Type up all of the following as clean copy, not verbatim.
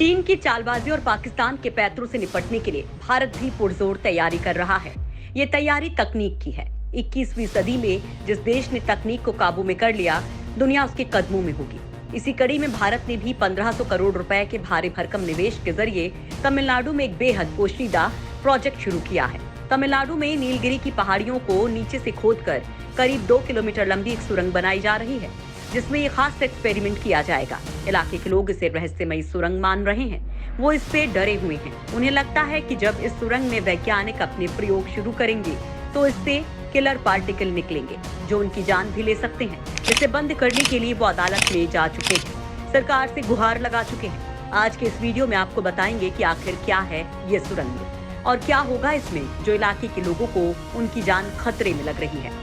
चीन की चालबाजी और पाकिस्तान के पैंतरों से निपटने के लिए भारत भी पुरजोर तैयारी कर रहा है। ये तैयारी तकनीक की है। 21वीं सदी में जिस देश ने तकनीक को काबू में कर लिया, दुनिया उसके कदमों में होगी। इसी कड़ी में भारत ने भी 1500 करोड़ रुपए के भारी भरकम निवेश के जरिए तमिलनाडु में एक बेहद पोशीदा प्रोजेक्ट शुरू किया है। तमिलनाडु में नीलगिरी की पहाड़ियों को नीचे से खोदकर करीब 2 किलोमीटर लंबी एक सुरंग बनाई जा रही है, जिसमें ये खास एक्सपेरिमेंट किया जाएगा। इलाके के लोग इसे रहस्यमयी सुरंग मान रहे हैं। वो इससे डरे हुए हैं। उन्हें लगता है कि जब इस सुरंग में वैज्ञानिक अपने प्रयोग शुरू करेंगे तो इससे किलर पार्टिकल निकलेंगे जो उनकी जान भी ले सकते हैं। इसे बंद करने के लिए वो अदालत में जा चुके हैं, सरकार से गुहार लगा चुके हैं। आज के इस वीडियो में आपको बताएंगे कि आखिर क्या है ये सुरंग और क्या होगा इसमें, जो इलाके के लोगों को उनकी जान खतरे में लग रही है।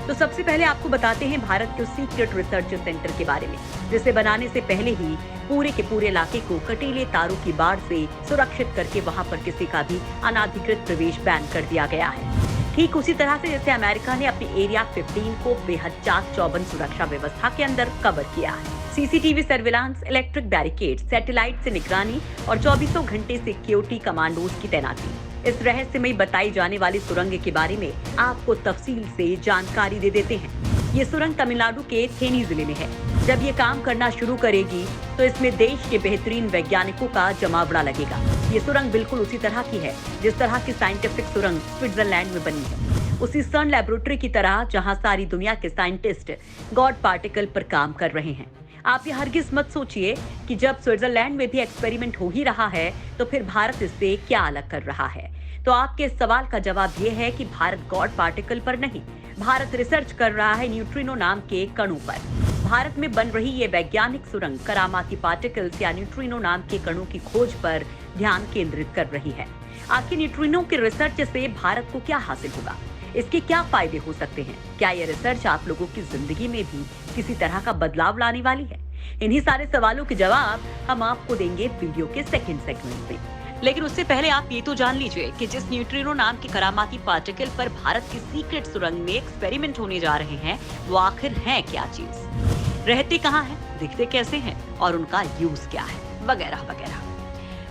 तो सबसे पहले आपको बताते हैं भारत के सीक्रेट रिसर्च सेंटर के बारे में, जिसे बनाने से पहले ही पूरे के पूरे इलाके को कटीले तारों की बाढ़ से सुरक्षित करके वहां पर किसी का भी अनाधिकृत प्रवेश बैन कर दिया गया है। ठीक उसी तरह से जैसे अमेरिका ने अपने एरिया 15 को बेहद चाक चौबंद सुरक्षा व्यवस्था के अंदर कवर किया है। CCTV surveillance, electric barricade, satellite से निगरानी और 24 घंटे सिक्योरिटी कमांडोज की तैनाती। इस रहस्यमयी बताई जाने वाली सुरंग के बारे में आपको तफसील से जानकारी दे देते हैं। ये सुरंग तमिलनाडु के थेनी जिले में है। जब ये काम करना शुरू करेगी तो इसमें देश के बेहतरीन वैज्ञानिकों का जमावड़ा लगेगा। ये सुरंग बिल्कुल उसी तरह की है जिस तरह की साइंटिफिक सुरंग स्विट्जरलैंड में बनी है, उसी सन लैबोरेटरी की तरह जहां सारी दुनिया के साइंटिस्ट गॉड पार्टिकल पर काम कर रहे हैं। आप ये हरगिज मत सोचिए कि जब स्विट्जरलैंड में भी एक्सपेरिमेंट हो ही रहा है तो फिर भारत इससे क्या अलग कर रहा है। तो आपके इस सवाल का जवाब ये है कि भारत गॉड पार्टिकल पर नहीं, भारत रिसर्च कर रहा है न्यूट्रिनो नाम के कणों पर। भारत में बन रही ये वैज्ञानिक सुरंग करामाती पार्टिकल्स या न्यूट्रिनो नाम के कणों की खोज पर ध्यान केंद्रित कर रही है। आखिर न्यूट्रिनो के रिसर्च से भारत को क्या हासिल होगा, इसके क्या फायदे हो सकते हैं, क्या यह रिसर्च आप लोगों की जिंदगी में भी किसी तरह का बदलाव लाने वाली है? इन्हीं सारे सवालों के जवाब हम आपको देंगे वीडियो के सेकंड सेगमेंट में। लेकिन उससे पहले आप ये तो जान लीजिए कि जिस न्यूट्रिनो नाम के करामाती पार्टिकल पर भारत की सीक्रेट सुरंग में एक्सपेरिमेंट होने जा रहे हैं, वो आखिर है क्या चीज, रहते कहाँ हैं, दिखते कैसे हैं और उनका यूज क्या है, वगैरह वगैरह।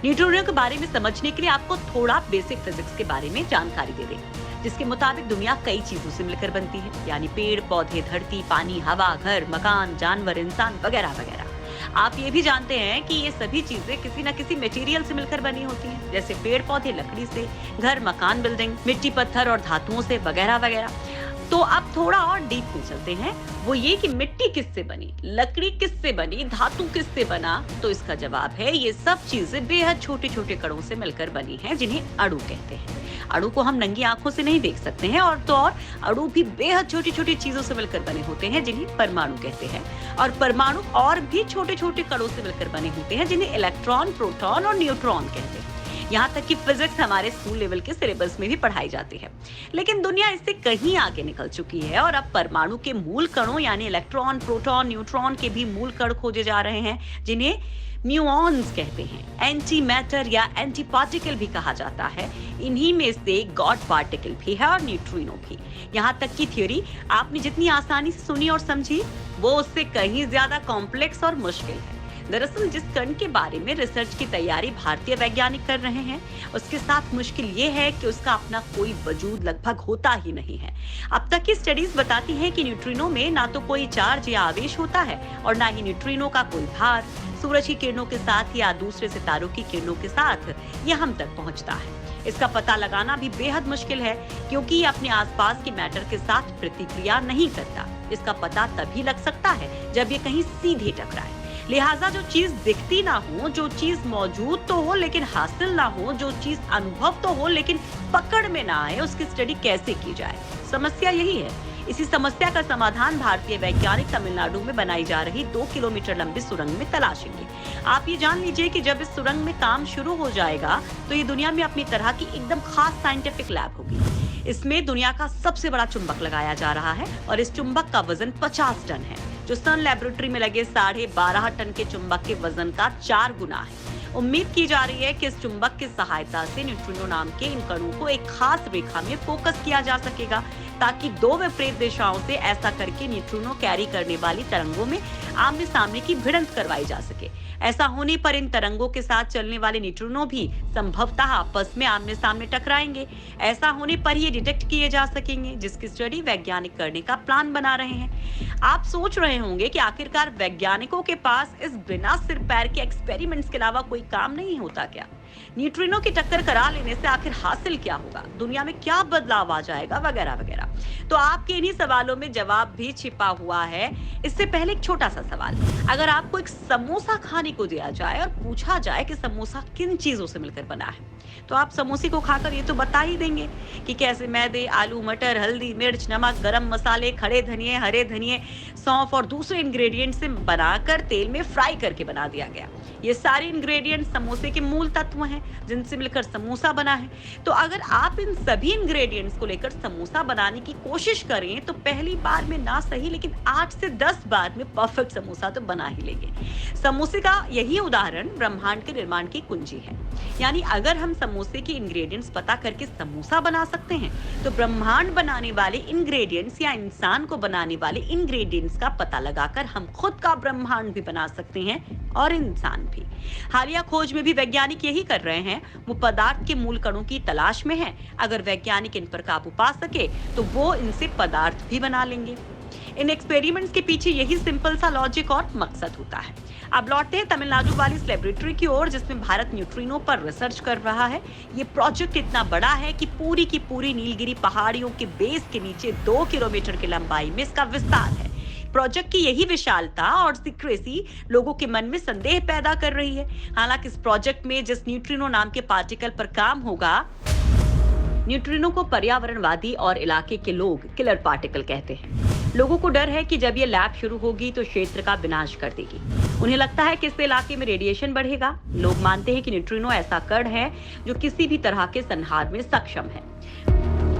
न्यूट्रिनो के बारे में समझने के लिए आपको थोड़ा बेसिक फिजिक्स के बारे में जानकारी दे दें, जिसके मुताबिक दुनिया कई चीजों से मिलकर बनती है, यानी पेड़ पौधे, धरती, पानी, हवा, घर, मकान, जानवर, इंसान, वगैरह वगैरह। आप ये भी जानते हैं कि ये सभी चीजें किसी न किसी मटेरियल से मिलकर बनी होती हैं, जैसे पेड़ पौधे लकड़ी से, घर, मकान, बिल्डिंग मिट्टी, पत्थर और धातुओं से, वगैरह वगैरह। तो अब थोड़ा और डीप में चलते हैं, वो ये कि मिट्टी किससे बनी, लकड़ी किससे बनी, धातु किससे बना। तो इसका जवाब है ये सब चीजें बेहद छोटे छोटे कणों से मिलकर बनी हैं, जिन्हें अणु कहते हैं। अणु को हम नंगी आंखों से नहीं देख सकते हैं, और तो और अणु भी बेहद छोटी छोटी चीजों से मिलकर बने होते हैं, जिन्हें परमाणु कहते हैं। और परमाणु और भी छोटे छोटे कणों से मिलकर बने होते हैं, जिन्हें इलेक्ट्रॉन, प्रोटॉन और न्यूट्रॉन कहते हैं। यहाँ तक कि फिजिक्स हमारे स्कूल लेवल के सिलेबस में भी पढ़ाई जाती है। लेकिन दुनिया इससे कहीं आगे निकल चुकी है और अब परमाणु के मूल कणों यानी इलेक्ट्रॉन, प्रोटॉन, न्यूट्रॉन के भी मूल कण खोजे जा रहे हैं, जिन्हें म्यूऑन्स कहते हैं। एंटी मैटर या एंटी पार्टिकल भी कहा जाता है। इन्हीं में से गॉड पार्टिकल भी है और न्यूट्रिनो भी। यहाँ तक की थ्योरी आपने जितनी आसानी से सुनी और समझी, वो उससे कहीं ज्यादा कॉम्प्लेक्स और मुश्किल है। दरअसल जिस कण के बारे में रिसर्च की तैयारी भारतीय वैज्ञानिक कर रहे हैं, उसके साथ मुश्किल ये है कि उसका अपना कोई वजूद लगभग होता ही नहीं है। अब तक की स्टडीज बताती हैं कि न्यूट्रिनो में ना तो कोई चार्ज या आवेश होता है और ना ही न्यूट्रिनो का कोई भार सूरज की किरणों के साथ या दूसरे सितारों की किरणों के साथ यह हम तक पहुंचता है। इसका पता लगाना भी बेहद मुश्किल है, क्योंकि ये अपने आसपास के मैटर के साथ प्रतिक्रिया नहीं करता। इसका पता तभी लग सकता है जब ये कहीं सीधे टकराए। लिहाजा जो चीज दिखती ना हो, जो चीज मौजूद तो हो लेकिन हासिल ना हो, जो चीज अनुभव तो हो लेकिन पकड़ में ना आए, उसकी स्टडी कैसे की जाए? समस्या यही है। इसी समस्या का समाधान भारतीय वैज्ञानिक तमिलनाडु में बनाई जा रही 2 किलोमीटर लंबी सुरंग में तलाशेंगे। आप ये जान लीजिए कि जब इस सुरंग में काम शुरू हो जाएगा तो ये दुनिया में अपनी तरह की एकदम खास साइंटिफिक लैब होगी। इसमें दुनिया का सबसे बड़ा चुंबक लगाया जा रहा है और इस चुंबक का वजन 50 टन है, जो सन लैबोरेटरी में लगे 12.5 टन के चुंबक के वजन का 4 गुना है। उम्मीद की जा रही है कि इस चुंबक की सहायता से न्यूट्रिनो नाम के इन कणों को एक खास रेखा में फोकस किया जा सकेगा, ताकि दो विपरीत दिशाओं से ऐसा करके न्यूट्रिनो कैरी करने वाली तरंगों में आमने सामने की भिड़ंत करवाई जा सके। ऐसा होने पर इन तरंगों के साथ चलने वाले न्यूट्रिनो भी संभवतः आपस में आमने सामने टकराएंगे। ऐसा होने पर ये डिटेक्ट किए जा सकेंगे, जिसकी स्टडी वैज्ञानिक करने का प्लान बना रहे हैं। आप सोच रहे होंगे कि आखिरकार वैज्ञानिकों के पास इस बिना सिर पैर के एक्सपेरिमेंट्स के अलावा कोई काम नहीं होता क्या? न्यूट्रिनो की टक्कर करा लेने से आखिर हासिल क्या होगा, दुनिया में क्या बदलाव आ जाएगा, वगैरह वगैरह। तो आपके इन्हीं सवालों में जवाब भी छिपा हुआ है। इससे पहले एक छोटा सा सवाल, अगर आपको एक समोसा खाने को दिया जाए और पूछा जाए कि समोसा किन चीजों से मिलकर बना है, तो आप समोसे को खाकर ये तो बता ही देंगे कि कैसे मैदे, आलू, मटर, हल्दी, मिर्च, नमक, गरम मसाले, खड़े धनिए, हरे धनिए, सौंफ और दूसरे इंग्रेडिएंट से बनाकर तेल में फ्राई करके बना दिया गया। ये सारे इंग्रेडिएंट समोसे के मूल तत्व हैं जिनसे मिलकर समोसा बना है। तो अगर आप इन सभी इंग्रेडिएंट्स को लेकर समोसा बनाने की कोशिश करें तो पहली बार में ना सही लेकिन 8 से 10 बार में परफेक्ट समोसा तो बना ही लेंगे। समोसे का यही उदाहरण ब्रह्मांड के निर्माण की कुंजी है। यानी अगर हम समोसे के इंग्रेडिएंट्स पता करके समोसा बना सकते हैं तो ब्रह्मांड बनाने वाले इंग्रेडिएंट्स या इंसान को बनाने वाले इंग्रेडिएंट्स का पता लगाकर हम खुद का ब्रह्मांड भी बना सकते हैं और इंसान भी। हालिया खोज में भी वैज्ञानिक यही कर रहे हैं। वो पदार्थ के मूल कणों की तलाश में हैं। अगर वैज्ञानिक इन पर काबू पा सके तो वो इनसे पदार्थ भी बना लेंगे। इन एक्सपेरिमेंट्स के पीछे यही सिंपल सा लॉजिक और मकसद होता है। अब लौटते हैं तमिलनाडु वाली इस लेबोरेटरी की ओर जिसमें भारत न्यूट्रिनो पर रिसर्च कर रहा है। ये प्रोजेक्ट इतना बड़ा है कि पूरी की पूरी नीलगिरी पहाड़ियों के बेस के नीचे 2 किलोमीटर की लंबाई में इसका विस्तार है। प्रोजेक्ट की यही विशालता और सीक्रेसी लोगों के मन में संदेह पैदा कर रही है। हालांकि इस प्रोजेक्ट में जिस न्यूट्रिनो नाम के पार्टिकल पर काम होगा, न्यूट्रिनो को पर्यावरणवादी और इलाके के लोग किलर पार्टिकल कहते हैं। लोगों को डर है कि जब ये लैब शुरू होगी तो क्षेत्र का विनाश कर देगी। उन्हें लगता है कि इससे इलाके में रेडिएशन बढ़ेगा। लोग मानते हैं कि न्यूट्रिनो ऐसा कण है जो किसी भी तरह के संहार में सक्षम है।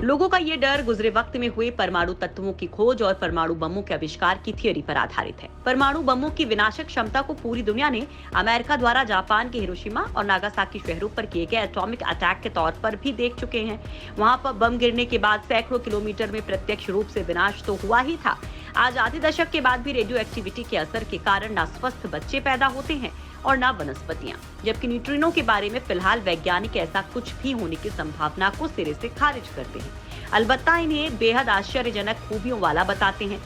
लोगों का ये डर गुजरे वक्त में हुए परमाणु तत्वों की खोज और परमाणु बमों के आविष्कार की थियोरी पर आधारित है। परमाणु बमों की विनाशक क्षमता को पूरी दुनिया ने अमेरिका द्वारा जापान के हिरोशिमा और नागासाकी शहरों पर किए गए एटॉमिक अटैक के तौर पर भी देख चुके हैं। वहां पर बम गिरने के बाद सैकड़ों किलोमीटर में प्रत्यक्ष रूप से विनाश तो हुआ ही था। आज आधे दशक के बाद भी रेडियो एक्टिविटी के असर के कारण न स्वस्थ बच्चे पैदा होते हैं और न वनस्पतियां, जबकि न्यूट्रिनो के बारे में फिलहाल वैज्ञानिक ऐसा कुछ भी होने की संभावना को सिरे से खारिज करते हैं। अलबत्ता इन्हें बेहद आश्चर्यजनक खूबियों वाला बताते हैं।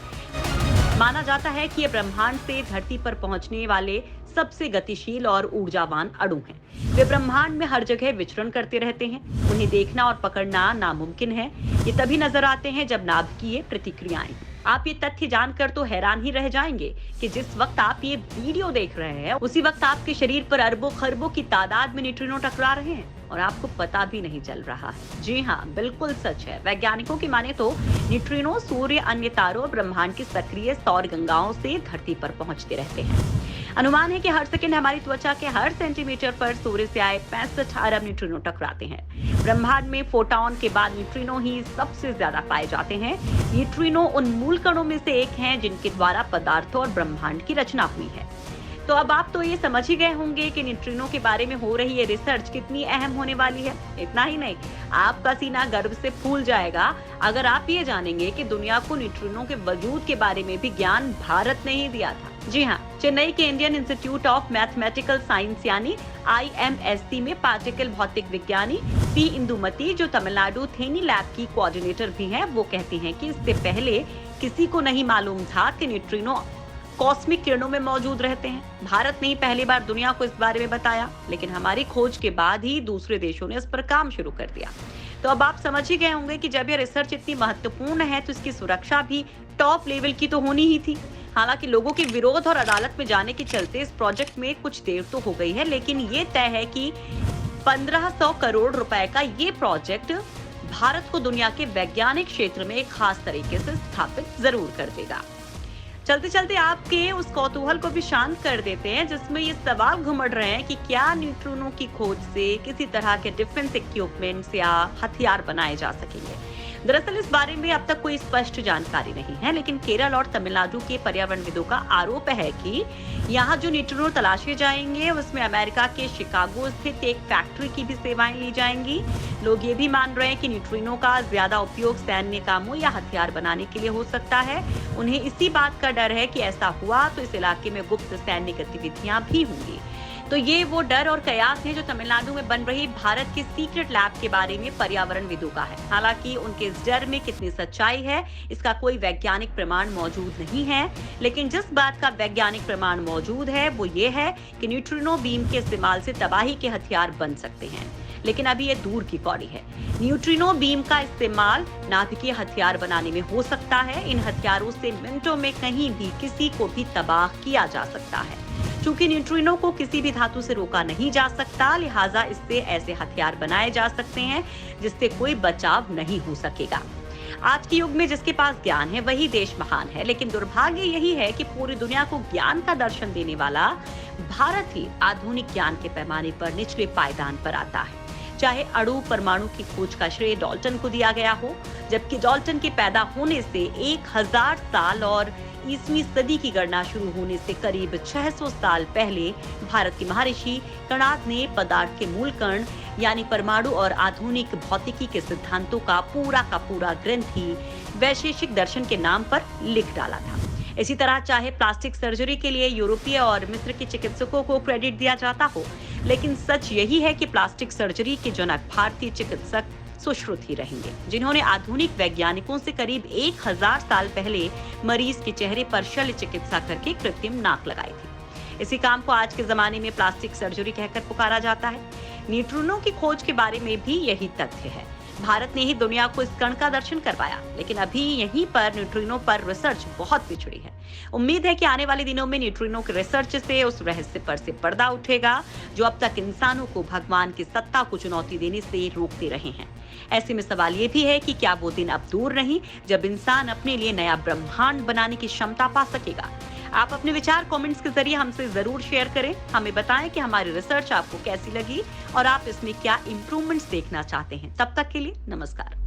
माना जाता है कि ये ब्रह्मांड से धरती पर पहुंचने वाले सबसे गतिशील और ऊर्जावान अणु हैं। वे ब्रह्मांड में हर जगह विचरण करते रहते हैं। उन्हें देखना और पकड़ना नामुमकिन है। ये तभी नजर आते हैं जब नाभिकीय प्रतिक्रियाएं। आप ये तथ्य जानकर तो हैरान ही रह जाएंगे कि जिस वक्त आप ये वीडियो देख रहे हैं उसी वक्त आपके शरीर पर अरबों खरबों की तादाद में न्यूट्रिनो टकरा रहे हैं और आपको पता भी नहीं चल रहा है। जी हाँ, बिल्कुल सच है। वैज्ञानिकों की माने तो न्यूट्रिनो सूर्य, अन्य तारों और ब्रह्मांड की सक्रिय सौर गंगाओं से धरती पर पहुंचते रहते हैं। अनुमान है कि हर सेकंड हमारी त्वचा के हर सेंटीमीटर पर सूर्य से आए 65 अरब न्यूट्रिनो टकराते हैं। ब्रह्मांड में फोटॉन के बाद न्यूट्रिनो ही सबसे ज्यादा पाए जाते हैं। न्यूट्रिनो उन मूल कणों में से एक हैं जिनके द्वारा पदार्थों और ब्रह्मांड की रचना हुई है। तो अब आप तो ये समझ ही गए होंगे कि न्यूट्रिनो के बारे में हो रही ये रिसर्च कितनी अहम होने वाली है। इतना ही नहीं, आपका सीना गर्व से फूल जाएगा अगर आप ये जानेंगे कि दुनिया को न्यूट्रिनो के वजूद के बारे में भी ज्ञान भारत ने ही दिया था। जी हाँ, चेन्नई के Indian institute of mathematical science यानी IMSC में पार्टिकल भौतिक विज्ञानी पी इंदुमती, जो तमिलनाडु थेनी लैब की कोऑर्डिनेटर भी हैं, वो कहती हैं कि इससे पहले किसी को नहीं मालूम था कि न्यूट्रिनो कॉस्मिक किरणों में मौजूद रहते हैं। भारत ने ही पहली बार दुनिया को इस बारे में बताया, लेकिन हमारी खोज के बाद ही दूसरे देशों ने इस पर काम शुरू कर दिया। तो अब आप समझ ही गए होंगे कि जब यह रिसर्च इतनी महत्वपूर्ण है तो इसकी सुरक्षा भी टॉप लेवल की तो होनी ही थी। हालांकि लोगों के विरोध और अदालत में जाने के चलते इस प्रोजेक्ट में कुछ देर तो हो गई है, लेकिन ये तय है कि 1500 करोड़ रुपए का ये प्रोजेक्ट भारत को दुनिया के वैज्ञानिक क्षेत्र में एक खास तरीके से स्थापित जरूर कर देगा। चलते चलते आपके उस कौतूहल को भी शांत कर देते हैं जिसमें ये सवाल घुमड़ रहे हैं कि क्या न्यूट्रिनो की खोज से किसी तरह के डिफेंस इक्विपमेंट्स या हथियार बनाए जा सकेंगे। दरअसल इस बारे में अब तक कोई स्पष्ट जानकारी नहीं है, लेकिन केरल और तमिलनाडु के पर्यावरणविदों का आरोप है कि यहाँ जो न्यूट्रिनो तलाशे जाएंगे उसमें अमेरिका के शिकागो स्थित एक फैक्ट्री की भी सेवाएं ली जाएंगी। लोग ये भी मान रहे हैं कि न्यूट्रिनो का ज्यादा उपयोग सैन्य कामों या हथियार बनाने के लिए हो सकता है। उन्हें इसी बात का डर है कि ऐसा हुआ तो इस इलाके में गुप्त सैन्य गतिविधियां भी होंगी। तो ये वो डर और कयास है जो तमिलनाडु में बन रही भारत के सीक्रेट लैब के बारे में पर्यावरणविदों का है। हालांकि उनके इस डर में कितनी सच्चाई है इसका कोई वैज्ञानिक प्रमाण मौजूद नहीं है, लेकिन जिस बात का वैज्ञानिक प्रमाण मौजूद है वो ये है कि न्यूट्रिनो बीम के इस्तेमाल से तबाही के हथियार बन सकते हैं। लेकिन अभी ये दूर की कौड़ी है। न्यूट्रिनो बीम का इस्तेमाल नाभिकीय हथियार बनाने में हो सकता है। इन हथियारों से मिनटों में कहीं भी किसी को भी तबाह किया जा सकता है। चूंकि न्यूट्रिनो को किसी भी धातु से रोका नहीं जा सकता, लिहाजा इससे ऐसे हथियार बनाए जा सकते हैं जिससे कोई बचाव नहीं हो सकेगा। आज के युग में जिसके पास ज्ञान है वही देश महान है, लेकिन दुर्भाग्य यही है कि पूरी दुनिया को ज्ञान का दर्शन देने वाला भारत ही आधुनिक ज्ञान के पैमाने पर निचले पायदान पर आता है। चाहे अणु परमाणु की खोज का श्रेय डाल्टन को दिया गया हो, जबकि डाल्टन के पैदा होने से 1000 साल और 20वीं सदी की गणना शुरू होने से करीब 600 साल पहले भारत के महर्षि कणाद ने पदार्थ के मूल कण यानी परमाणु और आधुनिक भौतिकी के सिद्धांतों का पूरा ग्रंथ ही वैशेषिक दर्शन के नाम पर लिख डाला था। इसी तरह चाहे प्लास्टिक सर्जरी के लिए यूरोपीय और मिस्र के चिकित्सकों को क्रेडिट दिया जाता हो, लेकिन सच यही है कि प्लास्टिक सर्जरी के जनक भारतीय चिकित्सक सुश्रुत ही रहेंगे, जिन्होंने आधुनिक वैज्ञानिकों से करीब 1000 साल पहले मरीज के चेहरे पर शल्य चिकित्सा करके कृत्रिम नाक लगाई थी। इसी काम को आज के जमाने में प्लास्टिक सर्जरी कहकर पुकारा जाता है। न्यूट्रिनो की खोज के बारे में भी यही तथ्य है। भारत ने ही दुनिया को इस कण का दर्शन करवाया, लेकिन अभी यहीं पर न्यूट्रिनो पर रिसर्च बहुत पिछड़ी है। उम्मीद है कि आने वाले दिनों में न्यूट्रिनो के रिसर्च से उस रहस्य पर से पर्दा उठेगा जो अब तक इंसानों को भगवान की सत्ता को चुनौती देने से रोकते रहे हैं। ऐसे में सवाल ये भी है कि क्या वो दिन अब दूर नहीं जब इंसान अपने लिए नया ब्रह्मांड बनाने की क्षमता पा सकेगा। आप अपने विचार कमेंट्स के जरिए हमसे जरूर शेयर करें। हमें बताएं कि हमारी रिसर्च आपको कैसी लगी और आप इसमें क्या इंप्रूवमेंट्स देखना चाहते हैं। तब तक के लिए नमस्कार।